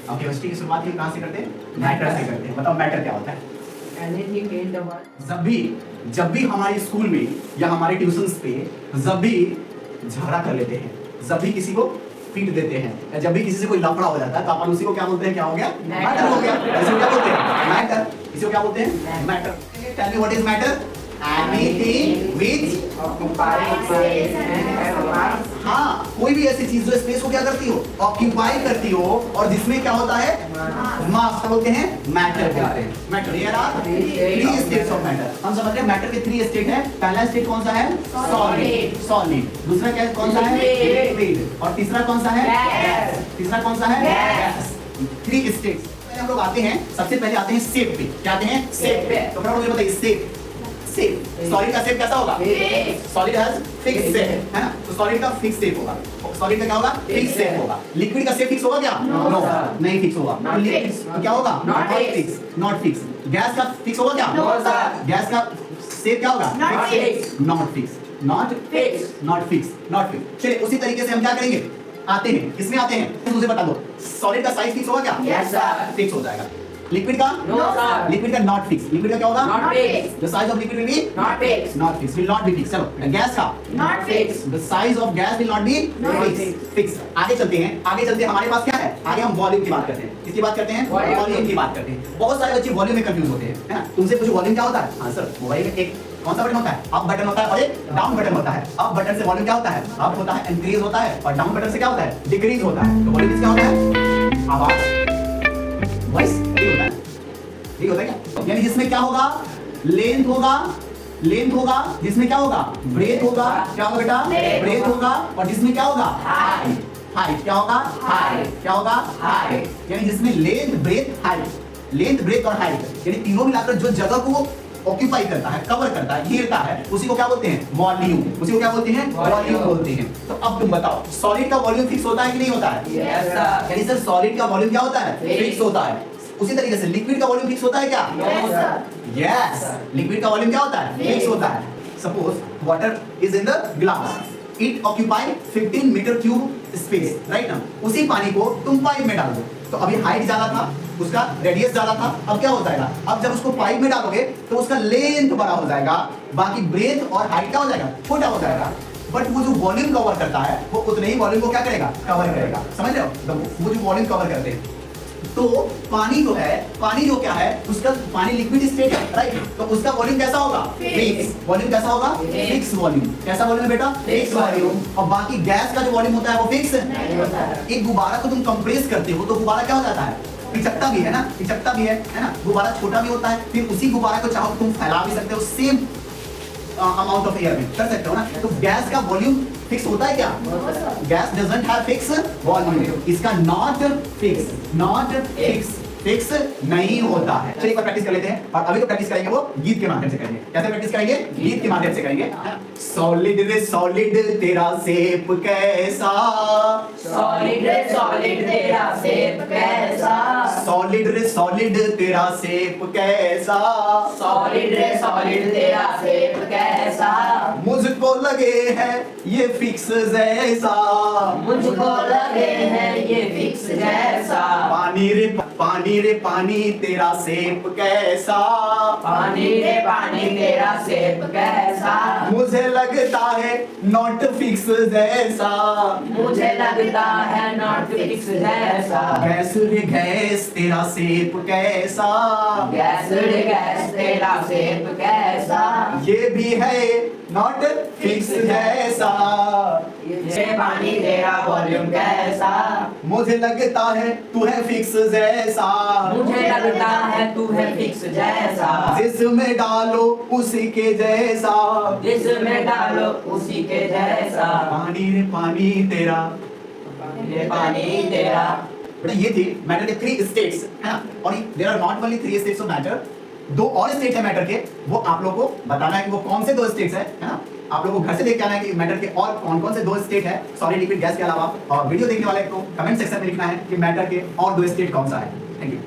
अब केमिस्ट्री की शुरुआत कहाँ से करते हैं? मैटर से करते हैं। बताओ मैटर क्या होता है? Anything in the world. जब भी हमारे स्कूल में या हमारे ट्यूशंस पे जब भी झगड़ा कर लेते हैं, जब भी किसी को पीट देते हैं, या जब भी किसी से कोई लफड़ा हो जाता है, तो अपन उसी को क्या बोलते हैं? क्या हो गया? मैटर हो गया। इसको क्या बोलते हैं? मैटर। इसको क्या बोलते हैं? Matter. Tell me what is matter? Anything which Occupies space and has a mass. हाँ, कोई भी ऐसी चीज जो स्पेस को क्या करती हो? ऑक्यूपाई करती हो, और जिसमें क्या होता है? मास। क्या बोलते हैं? मैटर बोलते हैं। Matter. Here are three states of matter. हम समझ रहे हैं मैटर के थ्री स्टेट है। पहला स्टेट कौन सा है? सॉलिड। सॉलिड। दूसरा क्या कौन सा है? लिक्विड। और तीसरा कौन सा है? गैस। तीसरा कौन सा है? गैस। Three states. पहले हम लोग आते हैं, सबसे पहले आते हैं शेप पे। क्या आते हैं? शेप पे। तो फटाफट मुझे बताइए शेप। शेप सॉलिड का शेप कैसा होगा? सॉलिड हैज फिक्स शेप, है ना? तो सॉलिड का फिक्स शेप होगा। सॉलिड का क्या होगा? फिक्स शेप होगा। लिक्विड का शेप फिक्स होगा क्या? नो, नहीं फिक्स होगा। तो क्या होगा? Not fix. Not fix. Gas का फिक्स होगा क्या? No sir. गैस का शेप क्या होगा? Not fixed. Not fix. Not Fixed. Not fix. Not fix. चलिए उसी तरीके से हम क्या करेंगे? आते हैं, किसमें आते हैं मुझे बता दो। सॉलिड का साइज फिक्स होगा क्या? Yes, sir. फिक्स हो जाएगा। लिक्विड का? No, sir. लिक्विड का नॉट फिक्स। लिक्विड का क्या होगा? Not fixed. The size of liquid will be Not fixed. not fixed, will not be fixed। चलो गैस का? Not fixed. The size of gas will not be Not fixed। fixed। आगे चलते हैं, आगे चलते हैं। हमारे पास क्या है? आगे हम वॉल्यूम की बात करते हैं। किसकी बात करते हैं? Volume। वॉल्यूम की बात करते हैं। बहुत सारे बच्चे वॉल्यूम में कंफ्यूज होते हैं, है ना? तुमसे पूछो वॉल्यूम क्या होता है? हाँ सर, मोबाइल में एक कौन सा बटन होता है? अप बटन होता है और एक डाउन बटन होता है। अप बटन से वॉल्यूम क्या होता है? अप होता है, इंक्रीज होता है, और डाउन बटन से क्या होता है? डिक्रीज होता है। तो वॉल्यूम क्या होता है? आवाज, वॉइस, ये होता है। ठीक होता है क्या? यानी जिसमें क्या होगा? लेंथ होगा। लेंथ होगा जिसमें क्या होगा? ब्रेथ होगा। क्या होगा बेटा? ब्रेथ होगा। और जिसमें क्या होगा? हाइट। हाइट क्या होगा? हाइट क्या होगा? हाइट। यानी जिसमें length, breadth, height. Length, breadth और हाइट, यानी तीनों मिलाकर जो जगह को ऑक्यूपाई करता है, कवर करता है, घेरता है, उसी को क्या बोलते हैं? वॉल्यूम। उसी को क्या बोलते हैं? वॉल्यूम बोलते हैं। तो अब तुम बताओ, सॉलिड का वॉल्यूम फिक्स होता है कि नहीं होता है? Yes, sir. यानी सर सॉलिड का वॉल्यूम क्या होता है? Fixed। फिक्स होता है। उसी तरीके से लिक्विड का वॉल्यूम फिक्स होता है क्या? Yes, sir. यस, लिक्विड का वॉल्यूम क्या होता है? Fixed। फिक्स होता है। Suppose water is in the glass, it occupy 15 metre cube space, right ना? उसी पानी को तुम पाइप में डाल दो, तो अभी हाइट ज्यादा था, उसका रेडियस ज्यादा था, अब क्या हो जाएगा? अब जब उसको पाइप में डालोगे तो उसका लेंथ बड़ा हो जाएगा, बाकी ब्रेथ और हाइट क्या हो जाएगा? छोटा हो जाएगा। बट वो जो वॉल्यूम कवर करता है वो उतने ही वॉल्यूम को क्या करेगा? कवर करेगा। समझ रहे हो? वो जो वॉल्यूम कवर करते हैं, तो पानी जो है, पानी जो क्या है, उसका पानी लिक्विड स्टेट है, राइट? तो उसका वॉल्यूम कैसा होगा? फिक्स। वॉल्यूम कैसा होगा? Fix volume. कैसा वॉल्यूम है बेटा? Fix volume. और बाकी गैस का जो वॉल्यूम होता है वो फिक्स है। एक गुब्बारा को तुम कंप्रेस करते हो तो गुब्बारा क्या हो जाता है? पिचकता भी है ना? पिचकता भी है ना? गुब्बारा छोटा भी होता है, फिर उसी गुब्बारा को चाहो तुम फैला भी सकते हो सेम अमाउंट ऑफ एयर में, कर सकते हो ना? तो गैस का वॉल्यूम फिक्स होता है क्या? Gas doesn't have fix volume. इसका not fix, not fix, fix नहीं होता है। चलिए एक बार प्रैक्टिस कर लेते हैं, और अभी तो प्रैक्टिस करेंगे वो गीत के माध्यम से करेंगे। कैसे प्रैक्टिस करेंगे? गीत के माध्यम से करेंगे। सॉलिड रे सॉलिड तेरा शेप कैसा, Solid रे solid तेरा shape कैसा, सॉलिड रे सॉलिड तेरा शेप कैसा, solid रे solid तेरा shape कैसा, मुझको लगे है ये फिक्स जैसा, मुझको लगे हैं ये fix जैसा, पानी रे पानी तेरा शेप कैसा, पानी रे पानी तेरा shape कैसा, मुझे लगता है नॉट फिक्स जैसा, मुझे लगता है not fix जैसा, गैस रे गैस तेरा शेप कैसा, गैस रे गैस तेरा shape कैसा, ये भी है नॉट फिक्स जैसा, ये पानी तेरा वॉल्यूम कैसा, मुझे लगता है तू है फिक्स जैसा, मुझे लगता है तू है फिक्स जैसा, जिसमें डालो उसी के जैसा, जिसमें डालो उसी के जैसा, पानी रे पानी तेरा। ये पानी तेरा। बेटा ये थी मैटर के थ्री स्टेट्स, है ना? और there are not only three states of matter, दो और स्टेट है मैटर के, वो आप लोगों को बताना है कि वो कौन से दो स्टेट्स है ना? आप लोगों को घर से देख के आना है कि मैटर के और कौन कौन से दो स्टेट है सॉलिड लिक्विड गैस के अलावा, और वीडियो देखने वाले को कमेंट सेक्शन में लिखना है कि मैटर के और दो स्टेट कौन सा है। Thank you.